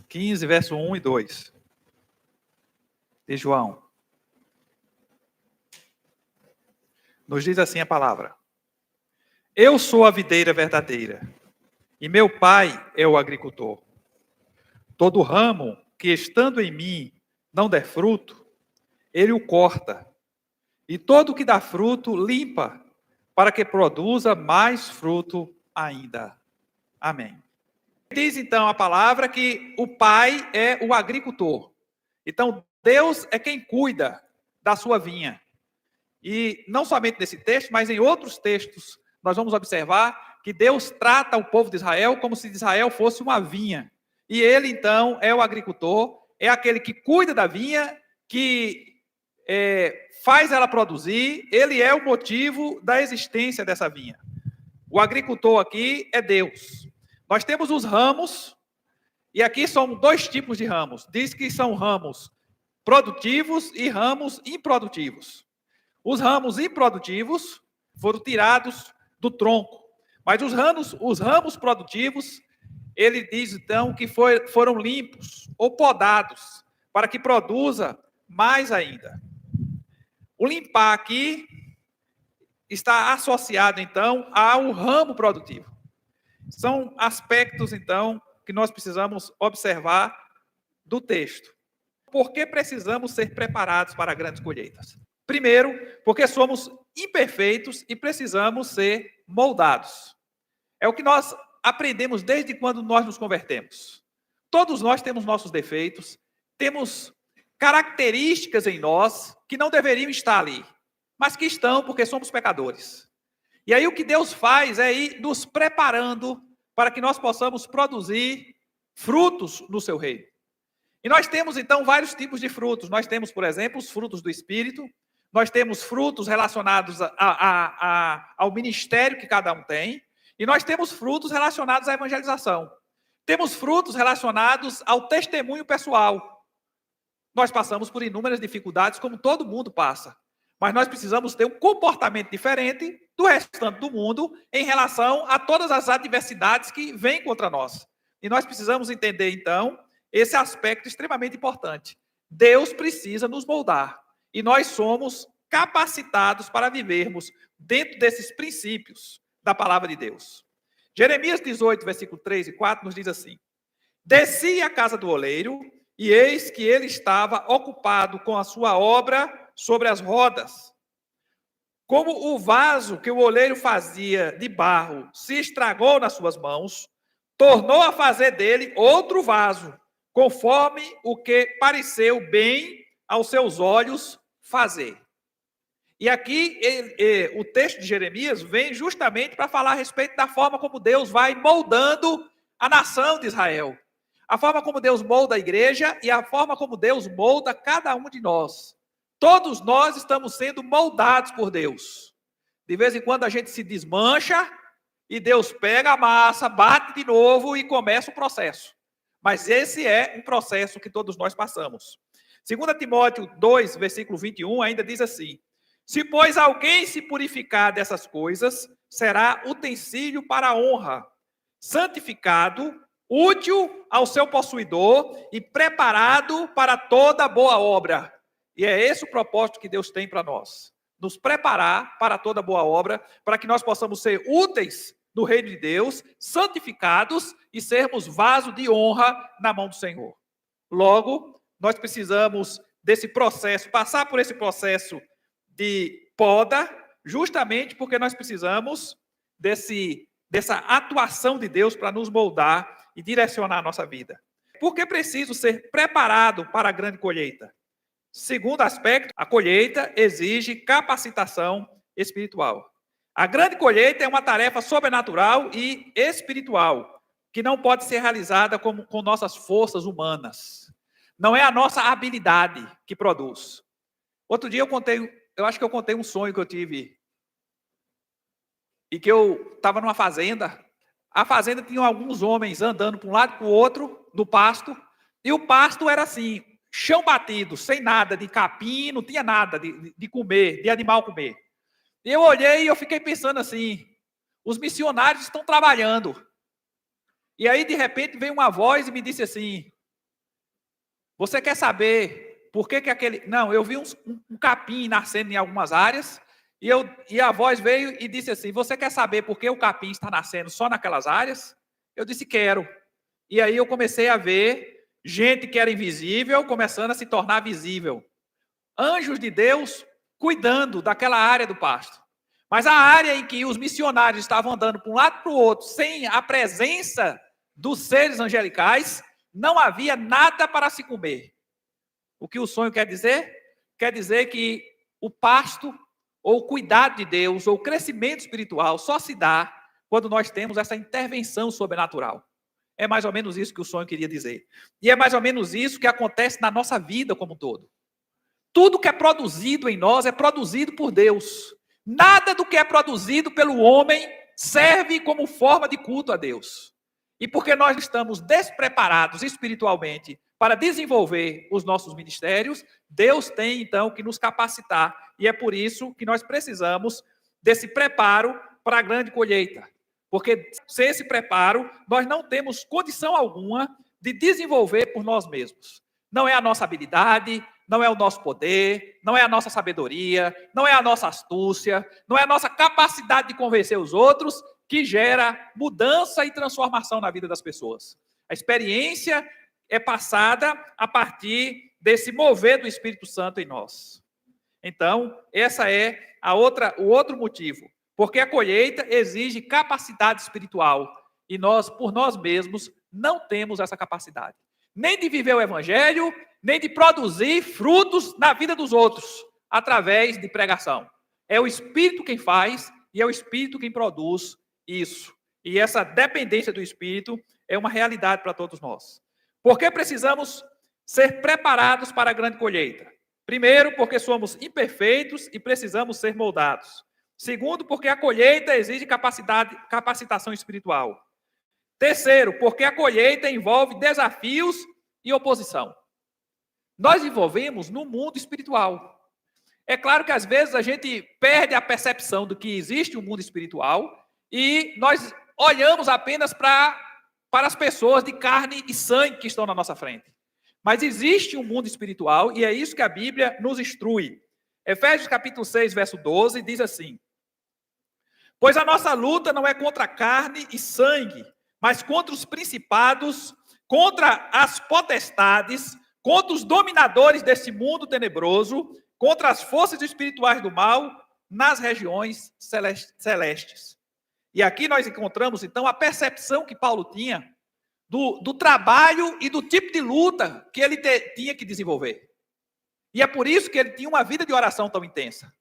15, verso 1 e 2 de João. Nos diz assim a palavra: Eu sou a videira verdadeira, e meu pai é o agricultor. Todo ramo que estando em mim não der fruto, ele o corta, e todo que dá fruto limpa, para que produza mais fruto ainda. Amém. Diz então a palavra que o pai é o agricultor. Então Deus é quem cuida da sua vinha. E não somente nesse texto, mas em outros textos, nós vamos observar que Deus trata o povo de Israel como se Israel fosse uma vinha. E ele, então, é o agricultor, é aquele que cuida da vinha, que faz ela produzir, ele é o motivo da existência dessa vinha. O agricultor aqui é Deus. Nós temos os ramos, e aqui são dois tipos de ramos. Diz que são ramos produtivos e ramos improdutivos. Os ramos improdutivos foram tirados do tronco, mas os ramos produtivos, ele diz então que foram limpos ou podados, para que produza mais ainda. O limpar aqui está associado então ao ramo produtivo. São aspectos então que nós precisamos observar do texto. Por que precisamos ser preparados para grandes colheitas? Primeiro, porque somos imperfeitos e precisamos ser moldados. É o que nós aprendemos desde quando nós nos convertemos. Todos nós temos nossos defeitos, temos características em nós que não deveriam estar ali, mas que estão porque somos pecadores. E aí o que Deus faz é ir nos preparando para que nós possamos produzir frutos no seu reino. E nós temos, então, vários tipos de frutos. Nós temos, por exemplo, os frutos do Espírito. Nós temos frutos relacionados ao ministério que cada um tem. E nós temos frutos relacionados à evangelização. Temos frutos relacionados ao testemunho pessoal. Nós passamos por inúmeras dificuldades, como todo mundo passa. Mas nós precisamos ter um comportamento diferente do restante do mundo em relação a todas as adversidades que vêm contra nós. E nós precisamos entender, então, esse aspecto extremamente importante. Deus precisa nos moldar. E nós somos capacitados para vivermos dentro desses princípios da palavra de Deus. Jeremias 18, versículo 3 e 4 nos diz assim: Desci à casa do oleiro, e eis que ele estava ocupado com a sua obra sobre as rodas. Como o vaso que o oleiro fazia de barro se estragou nas suas mãos, tornou a fazer dele outro vaso, conforme o que pareceu bem aos seus olhos fazer. E aqui o texto de Jeremias vem justamente para falar a respeito da forma como Deus vai moldando a nação de Israel. A forma como Deus molda a igreja e a forma como Deus molda cada um de nós. Todos nós estamos sendo moldados por Deus. De vez em quando a gente se desmancha e Deus pega a massa, bate de novo e começa o processo. Mas esse é um processo que todos nós passamos. 2 Timóteo 2, versículo 21, ainda diz assim: Se, pois, alguém se purificar dessas coisas, será utensílio para a honra, santificado, útil ao seu possuidor e preparado para toda boa obra. E é esse o propósito que Deus tem para nós. Nos preparar para toda boa obra, para que nós possamos ser úteis no reino de Deus, santificados e sermos vaso de honra na mão do Senhor. Logo, nós precisamos desse processo, passar por esse processo de poda, justamente porque nós precisamos dessa atuação de Deus para nos moldar e direcionar a nossa vida. Por que preciso ser preparado para a grande colheita? Segundo aspecto, a colheita exige capacitação espiritual. A grande colheita é uma tarefa sobrenatural e espiritual, que não pode ser realizada com nossas forças humanas. Não é a nossa habilidade que produz. Outro dia eu acho que eu contei um sonho que eu tive. E que eu estava numa fazenda. A fazenda tinha alguns homens andando para um lado e para o outro, no pasto. E o pasto era assim, chão batido, sem nada de capim, não tinha nada de comer, de animal comer. E eu olhei e eu fiquei pensando assim, os missionários estão trabalhando. E aí, de repente, veio uma voz e me disse assim: Você quer saber por que aquele... Não, eu vi um capim nascendo em algumas áreas, e a voz veio e disse assim, você quer saber por que o capim está nascendo só naquelas áreas? Eu disse, quero. E aí eu comecei a ver gente que era invisível começando a se tornar visível. Anjos de Deus cuidando daquela área do pasto. Mas a área em que os missionários estavam andando para um lado e para o outro, sem a presença dos seres angelicais, não havia nada para se comer. O que o sonho quer dizer? Quer dizer que o pasto, ou o cuidado de Deus, ou o crescimento espiritual, só se dá quando nós temos essa intervenção sobrenatural. É mais ou menos isso que o sonho queria dizer. E é mais ou menos isso que acontece na nossa vida como um todo. Tudo que é produzido em nós é produzido por Deus. Nada do que é produzido pelo homem serve como forma de culto a Deus. E porque nós estamos despreparados espiritualmente para desenvolver os nossos ministérios, Deus tem então que nos capacitar. E é por isso que nós precisamos desse preparo para a grande colheita. Porque sem esse preparo, nós não temos condição alguma de desenvolver por nós mesmos. Não é a nossa habilidade, não é o nosso poder, não é a nossa sabedoria, não é a nossa astúcia, não é a nossa capacidade de convencer os outros que gera mudança e transformação na vida das pessoas. A experiência é passada a partir desse mover do Espírito Santo em nós. Então, essa é o outro motivo. Porque a colheita exige capacidade espiritual. E nós, por nós mesmos, não temos essa capacidade. Nem de viver o evangelho, nem de produzir frutos na vida dos outros, através de pregação. É o Espírito quem faz e é o Espírito quem produz isso. E essa dependência do Espírito é uma realidade para todos nós. Por que precisamos ser preparados para a grande colheita? Primeiro, porque somos imperfeitos e precisamos ser moldados. Segundo, porque a colheita exige capacitação espiritual. Terceiro, porque a colheita envolve desafios e oposição. Nós vivemos no mundo espiritual. É claro que às vezes a gente perde a percepção do que existe um mundo espiritual e nós olhamos apenas para as pessoas de carne e sangue que estão na nossa frente. Mas existe um mundo espiritual e é isso que a Bíblia nos instrui. Efésios capítulo 6, verso 12, diz assim: pois a nossa luta não é contra carne e sangue, mas contra os principados, contra as potestades, contra os dominadores desse mundo tenebroso, contra as forças espirituais do mal nas regiões celestes. E aqui nós encontramos, então, a percepção que Paulo tinha do trabalho e do tipo de luta que ele tinha que desenvolver. E é por isso que ele tinha uma vida de oração tão intensa.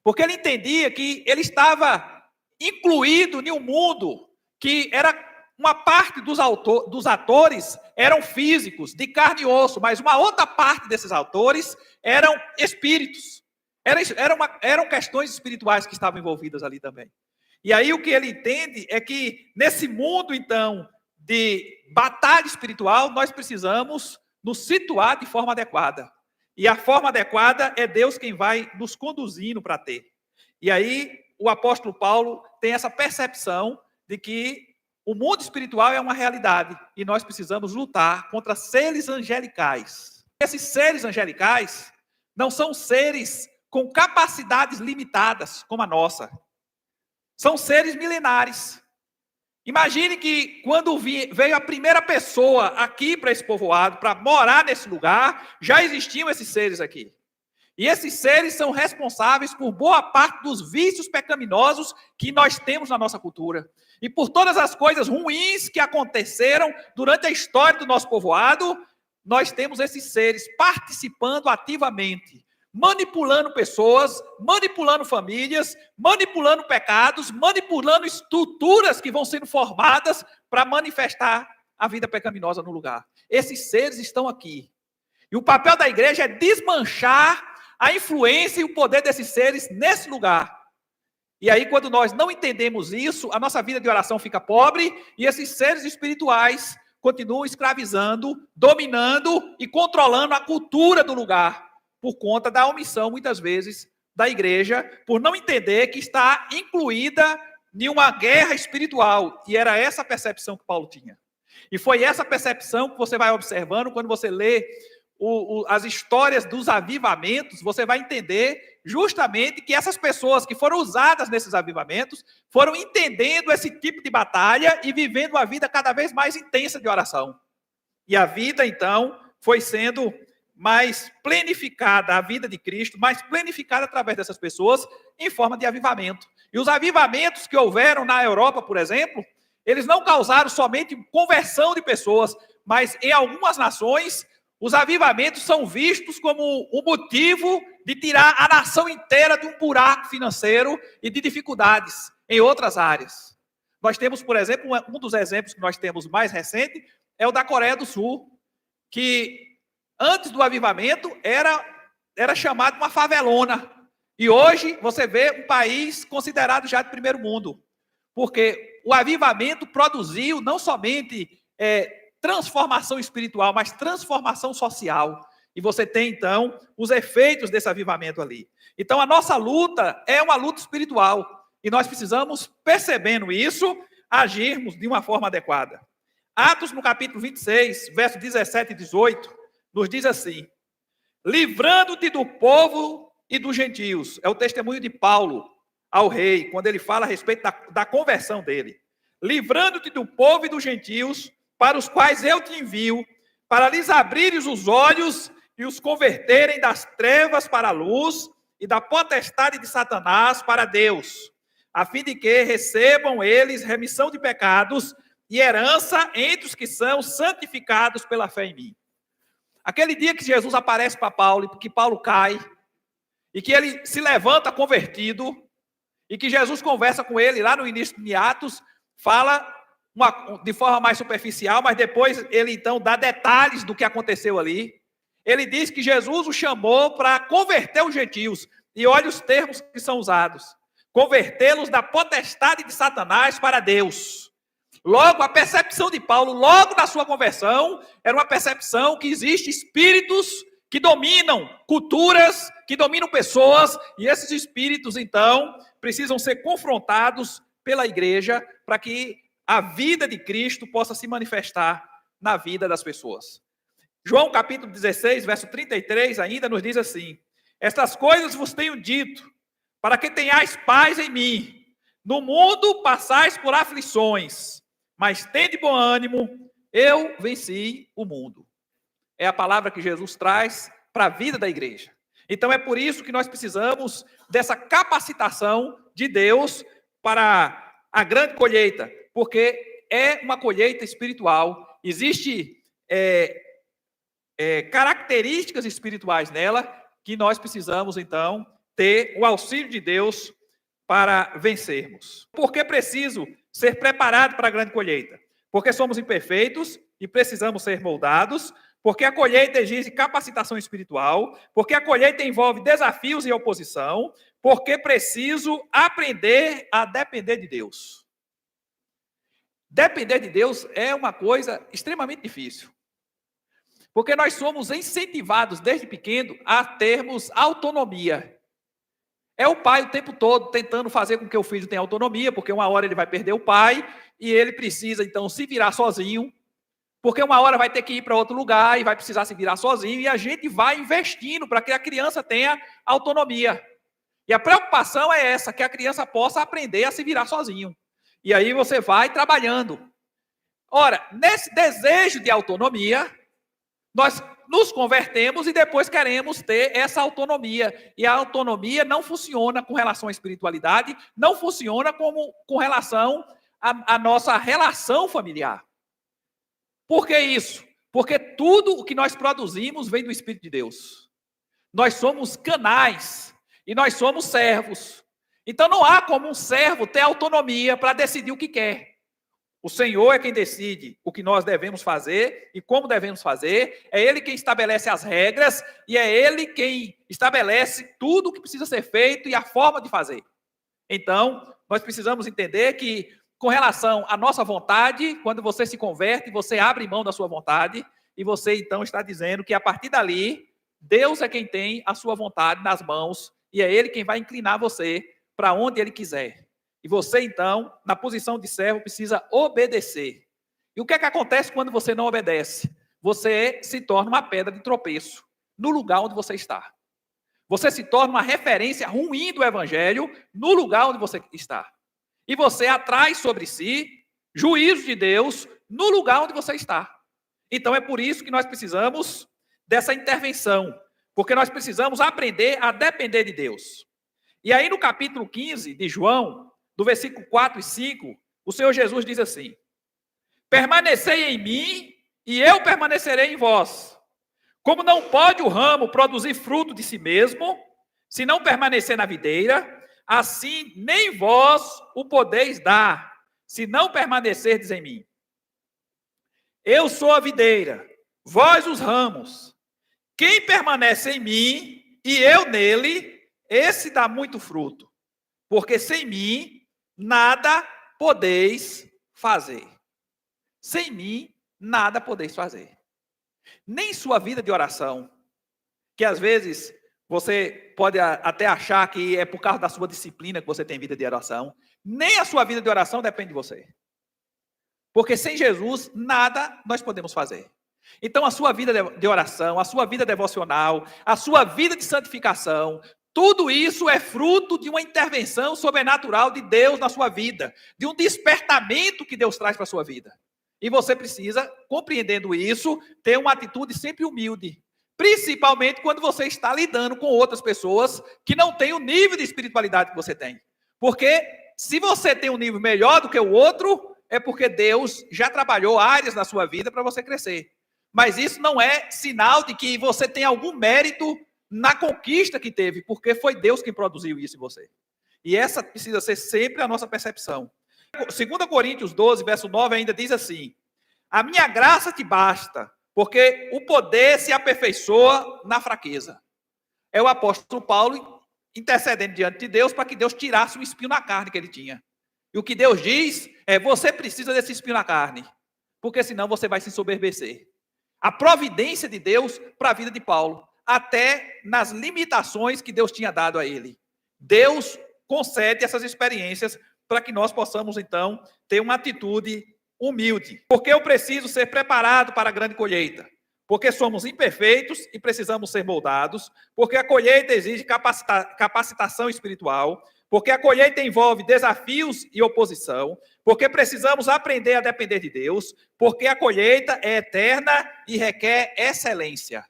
Porque ele entendia que ele estava incluído em um mundo que era uma parte dos atores eram físicos, de carne e osso, mas uma outra parte desses atores eram espíritos. Eram questões espirituais que estavam envolvidas ali também. E aí o que ele entende é que nesse mundo, então, de batalha espiritual, nós precisamos nos situar de forma adequada. E a forma adequada é Deus quem vai nos conduzindo para ter. E aí o apóstolo Paulo tem essa percepção de que o mundo espiritual é uma realidade e nós precisamos lutar contra seres angelicais. Esses seres angelicais não são seres com capacidades limitadas como a nossa. São seres milenares. Imagine que quando veio a primeira pessoa aqui para esse povoado, para morar nesse lugar, já existiam esses seres aqui. E esses seres são responsáveis por boa parte dos vícios pecaminosos que nós temos na nossa cultura. E por todas as coisas ruins que aconteceram durante a história do nosso povoado, nós temos esses seres participando ativamente, manipulando pessoas, manipulando famílias, manipulando pecados, manipulando estruturas que vão sendo formadas para manifestar a vida pecaminosa no lugar. Esses seres estão aqui. E o papel da igreja é desmanchar a influência e o poder desses seres nesse lugar. E aí, quando nós não entendemos isso, a nossa vida de oração fica pobre e esses seres espirituais continuam escravizando, dominando e controlando a cultura do lugar, por conta da omissão, muitas vezes, da igreja, por não entender que está incluída em uma guerra espiritual. E era essa a percepção que Paulo tinha. E foi essa percepção que você vai observando quando você lê as histórias dos avivamentos, você vai entender justamente que essas pessoas que foram usadas nesses avivamentos foram entendendo esse tipo de batalha e vivendo uma vida cada vez mais intensa de oração. E a vida, então, foi sendo mais planificada, a vida de Cristo, mais planificada através dessas pessoas, em forma de avivamento. E os avivamentos que houveram na Europa, por exemplo, eles não causaram somente conversão de pessoas, mas em algumas nações, os avivamentos são vistos como um motivo de tirar a nação inteira de um buraco financeiro e de dificuldades em outras áreas. Nós temos, por exemplo, um dos exemplos que nós temos mais recente é o da Coreia do Sul, que antes do avivamento era chamado uma favelona. E hoje você vê um país considerado já de primeiro mundo. Porque o avivamento produziu não somente transformação espiritual, mas transformação social. E você tem, então, os efeitos desse avivamento ali. Então, a nossa luta é uma luta espiritual. E nós precisamos, percebendo isso, agirmos de uma forma adequada. Atos, no capítulo 26, versos 17 e 18, nos diz assim: livrando-te do povo e dos gentios. É o testemunho de Paulo ao rei, quando ele fala a respeito da conversão dele. Livrando-te do povo e dos gentios, para os quais eu te envio, para lhes abrires os olhos e os converterem das trevas para a luz e da potestade de Satanás para Deus, a fim de que recebam eles remissão de pecados e herança entre os que são santificados pela fé em mim. Aquele dia que Jesus aparece para Paulo, e que Paulo cai, e que ele se levanta convertido, e que Jesus conversa com ele lá no início de Atos, fala de forma mais superficial, mas depois ele então dá detalhes do que aconteceu ali. Ele diz que Jesus o chamou para converter os gentios, e olha os termos que são usados: convertê-los da potestade de Satanás para Deus. Logo, a percepção de Paulo, logo na sua conversão, era uma percepção que existe espíritos que dominam culturas, que dominam pessoas, e esses espíritos, então, precisam ser confrontados pela igreja para que a vida de Cristo possa se manifestar na vida das pessoas. João capítulo 16, verso 33, ainda nos diz assim: estas coisas vos tenho dito, para que tenhais paz em mim. No mundo passais por aflições, mas tende bom ânimo, eu venci o mundo. É a palavra que Jesus traz para a vida da igreja. Então é por isso que nós precisamos dessa capacitação de Deus para a grande colheita, porque é uma colheita espiritual. Existem características espirituais nela que nós precisamos, então, ter o auxílio de Deus para vencermos. Por que preciso ser preparado para a grande colheita? Porque somos imperfeitos e precisamos ser moldados, porque a colheita exige capacitação espiritual, porque a colheita envolve desafios e oposição, porque preciso aprender a depender de Deus. Depender de Deus é uma coisa extremamente difícil, porque nós somos incentivados desde pequeno a termos autonomia. É o pai o tempo todo tentando fazer com que o filho tenha autonomia, porque uma hora ele vai perder o pai e ele precisa, então, se virar sozinho, porque uma hora vai ter que ir para outro lugar e vai precisar se virar sozinho, e a gente vai investindo para que a criança tenha autonomia. E a preocupação é essa, que a criança possa aprender a se virar sozinho. E aí você vai trabalhando. Ora, nesse desejo de autonomia, nós nos convertemos e depois queremos ter essa autonomia. E a autonomia não funciona com relação à espiritualidade, não funciona com relação à nossa relação familiar. Por que isso? Porque tudo o que nós produzimos vem do Espírito de Deus. Nós somos canais e nós somos servos. Então não há como um servo ter autonomia para decidir o que quer. O Senhor é quem decide o que nós devemos fazer e como devemos fazer. É Ele quem estabelece as regras e é Ele quem estabelece tudo o que precisa ser feito e a forma de fazer. Então, nós precisamos entender que, com relação à nossa vontade, quando você se converte, você abre mão da sua vontade e você, então, está dizendo que, a partir dali, Deus é quem tem a sua vontade nas mãos e é Ele quem vai inclinar você para onde Ele quiser. E você, então, na posição de servo, precisa obedecer. E o que é que acontece quando você não obedece? você se torna uma pedra de tropeço no lugar onde você está. Você se torna uma referência ruim do evangelho no lugar onde você está. E você atrai sobre si juízo de Deus no lugar onde você está. Então é por isso que nós precisamos dessa intervenção, porque nós precisamos aprender a depender de Deus. E aí no capítulo 15 de João, do versículo 4 e 5, o Senhor Jesus diz assim: permanecei em mim e eu permanecerei em vós. Como não pode o ramo produzir fruto de si mesmo, se não permanecer na videira, assim nem vós o podeis dar, se não permanecerdes em mim. Eu sou a videira, vós os ramos. Quem permanece em mim e eu nele, esse dá muito fruto, porque sem mim nada podeis fazer. Sem mim nada podeis fazer. Nem sua vida de oração, que às vezes você pode até achar que é por causa da sua disciplina que você tem vida de oração, nem a sua vida de oração depende de você. Porque sem Jesus, nada nós podemos fazer. Então a sua vida de oração, a sua vida devocional, a sua vida de santificação, tudo isso é fruto de uma intervenção sobrenatural de Deus na sua vida, de um despertamento que Deus traz para a sua vida. E você precisa, compreendendo isso, ter uma atitude sempre humilde. Principalmente quando você está lidando com outras pessoas que não têm o nível de espiritualidade que você tem. Porque se você tem um nível melhor do que o outro, é porque Deus já trabalhou áreas na sua vida para você crescer. Mas isso não é sinal de que você tem algum mérito na conquista que teve, porque foi Deus quem produziu isso em você. E essa precisa ser sempre a nossa percepção. 2 Coríntios 12, verso 9, ainda diz assim: a minha graça te basta, porque o poder se aperfeiçoa na fraqueza. É o apóstolo Paulo intercedendo diante de Deus para que Deus tirasse o espinho na carne que ele tinha. E o que Deus diz é: você precisa desse espinho na carne, porque senão você vai se ensoberbecer. A providência de Deus para a vida de Paulo, até nas limitações que Deus tinha dado a ele. Deus concede essas experiências para que nós possamos, então, ter uma atitude humilde. Porque eu preciso ser preparado para a grande colheita. Porque somos imperfeitos e precisamos ser moldados. Porque a colheita exige capacitação espiritual. Porque a colheita envolve desafios e oposição. Porque precisamos aprender a depender de Deus. Porque a colheita é eterna e requer excelência.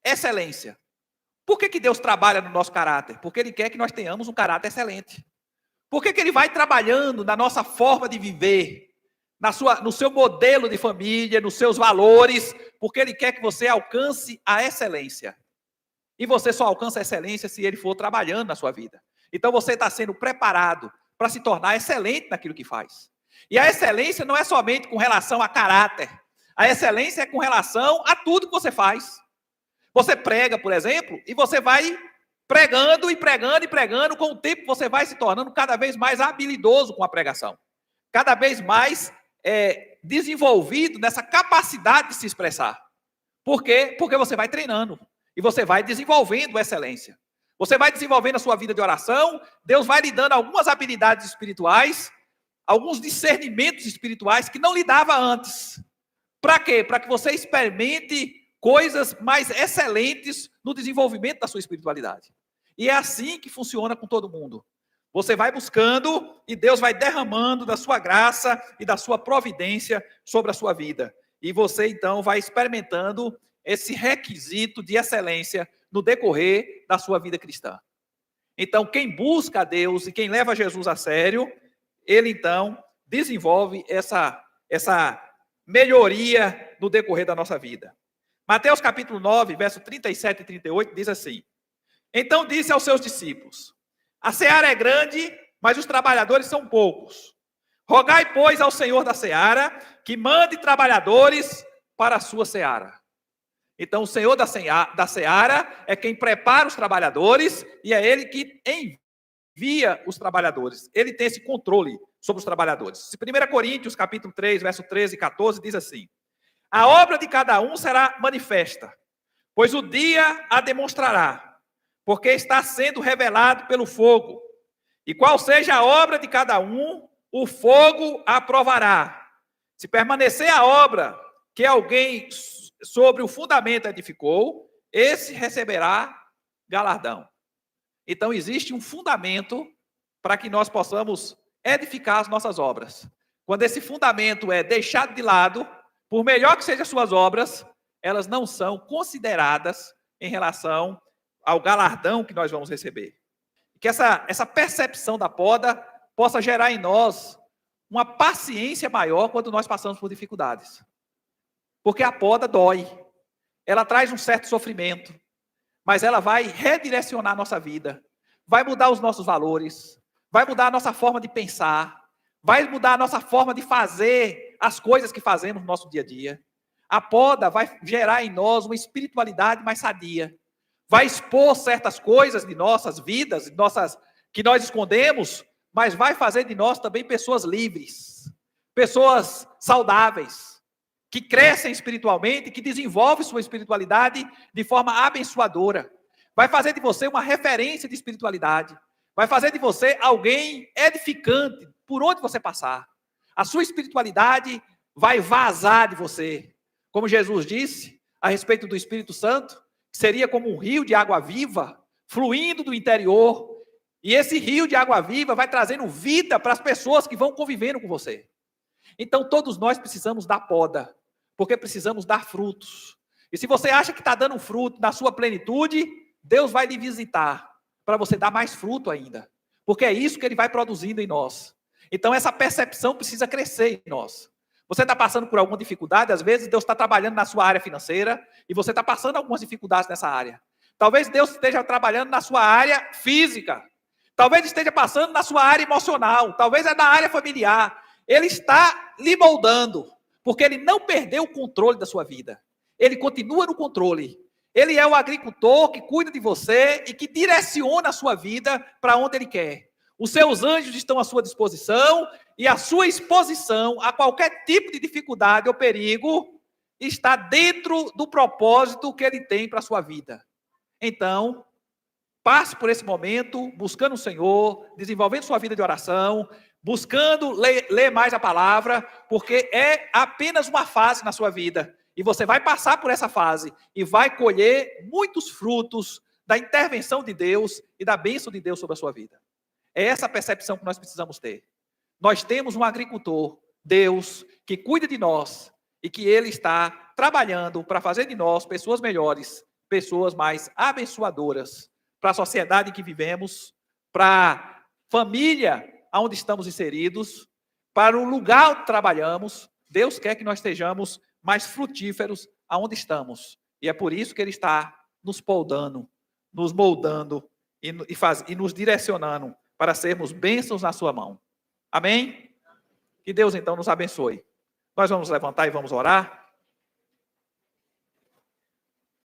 Excelência. Por que Deus trabalha no nosso caráter? Porque Ele quer que nós tenhamos um caráter excelente. Por que Ele vai trabalhando na nossa forma de viver, no seu modelo de família, nos seus valores? Porque Ele quer que você alcance a excelência. E você só alcança a excelência se Ele for trabalhando na sua vida. Então você está sendo preparado para se tornar excelente naquilo que faz. E a excelência não é somente com relação a caráter. A excelência é com relação a tudo que você faz. Você prega, por exemplo, e você vai pregando e pregando e pregando, com o tempo você vai se tornando cada vez mais habilidoso com a pregação. Cada vez mais desenvolvido nessa capacidade de se expressar. Por quê? Porque você vai treinando e você vai desenvolvendo excelência. Você vai desenvolvendo a sua vida de oração, Deus vai lhe dando algumas habilidades espirituais, alguns discernimentos espirituais que não lhe dava antes. Para quê? Para que você experimente coisas mais excelentes no desenvolvimento da sua espiritualidade. E é assim que funciona com todo mundo. Você vai buscando e Deus vai derramando da sua graça e da sua providência sobre a sua vida. E você, então, vai experimentando esse requisito de excelência no decorrer da sua vida cristã. Então, quem busca a Deus e quem leva Jesus a sério, ele, então, desenvolve essa melhoria no decorrer da nossa vida. Mateus capítulo 9, verso 37 e 38, diz assim: então disse aos seus discípulos: a seara é grande, mas os trabalhadores são poucos. Rogai, pois, ao Senhor da seara, que mande trabalhadores para a sua seara. Então, o Senhor da seara é quem prepara os trabalhadores e é Ele que envia os trabalhadores. Ele tem esse controle sobre os trabalhadores. 1 Coríntios capítulo 3, verso 13 e 14, diz assim: a obra de cada um será manifesta, pois o dia a demonstrará, porque está sendo revelado pelo fogo. E qual seja a obra de cada um, o fogo a provará. Se permanecer a obra, que alguém sobre o fundamento edificou, esse receberá galardão. Então, existe um fundamento para que nós possamos edificar as nossas obras. Quando esse fundamento é deixado de lado, por melhor que sejam as suas obras, elas não são consideradas em relação ao galardão que nós vamos receber. Que essa percepção da poda possa gerar em nós uma paciência maior quando nós passamos por dificuldades. Porque a poda dói, ela traz um certo sofrimento, mas ela vai redirecionar a nossa vida, vai mudar os nossos valores, vai mudar a nossa forma de pensar, vai mudar a nossa forma de fazer as coisas que fazemos no nosso dia a dia. A poda vai gerar em nós uma espiritualidade mais sadia, vai expor certas coisas de nossas vidas, que nós escondemos, mas vai fazer de nós também pessoas livres, pessoas saudáveis, que crescem espiritualmente, que desenvolvem sua espiritualidade de forma abençoadora. Vai fazer de você uma referência de espiritualidade. Vai fazer de você alguém edificante por onde você passar. A sua espiritualidade vai vazar de você. Como Jesus disse a respeito do Espírito Santo, que seria como um rio de água viva, fluindo do interior. E esse rio de água viva vai trazendo vida para as pessoas que vão convivendo com você. Então, todos nós precisamos dar poda, porque precisamos dar frutos. E se você acha que está dando fruto na sua plenitude, Deus vai lhe visitar para você dar mais fruto ainda. Porque é isso que Ele vai produzindo em nós. Então, essa percepção precisa crescer em nós. Você está passando por alguma dificuldade, às vezes Deus está trabalhando na sua área financeira e você está passando algumas dificuldades nessa área. Talvez Deus esteja trabalhando na sua área física. Talvez esteja passando na sua área emocional. Talvez é na área familiar. Ele está lhe moldando, porque Ele não perdeu o controle da sua vida. Ele continua no controle. Ele é o agricultor que cuida de você e que direciona a sua vida para onde Ele quer. Os seus anjos estão à sua disposição e a sua exposição a qualquer tipo de dificuldade ou perigo está dentro do propósito que Ele tem para a sua vida. Então, passe por esse momento buscando o Senhor, desenvolvendo sua vida de oração, buscando ler mais a palavra, porque é apenas uma fase na sua vida. E você vai passar por essa fase e vai colher muitos frutos da intervenção de Deus e da bênção de Deus sobre a sua vida. É essa percepção que nós precisamos ter. Nós temos um agricultor, Deus, que cuida de nós e que Ele está trabalhando para fazer de nós pessoas melhores, pessoas mais abençoadoras para a sociedade em que vivemos, para a família onde estamos inseridos, para o lugar onde trabalhamos. Deus quer que nós estejamos mais frutíferos aonde estamos. E é por isso que Ele está nos podando, nos moldando e nos direcionando para sermos bênçãos na sua mão. Amém? Que Deus então nos abençoe. Nós vamos levantar e vamos orar.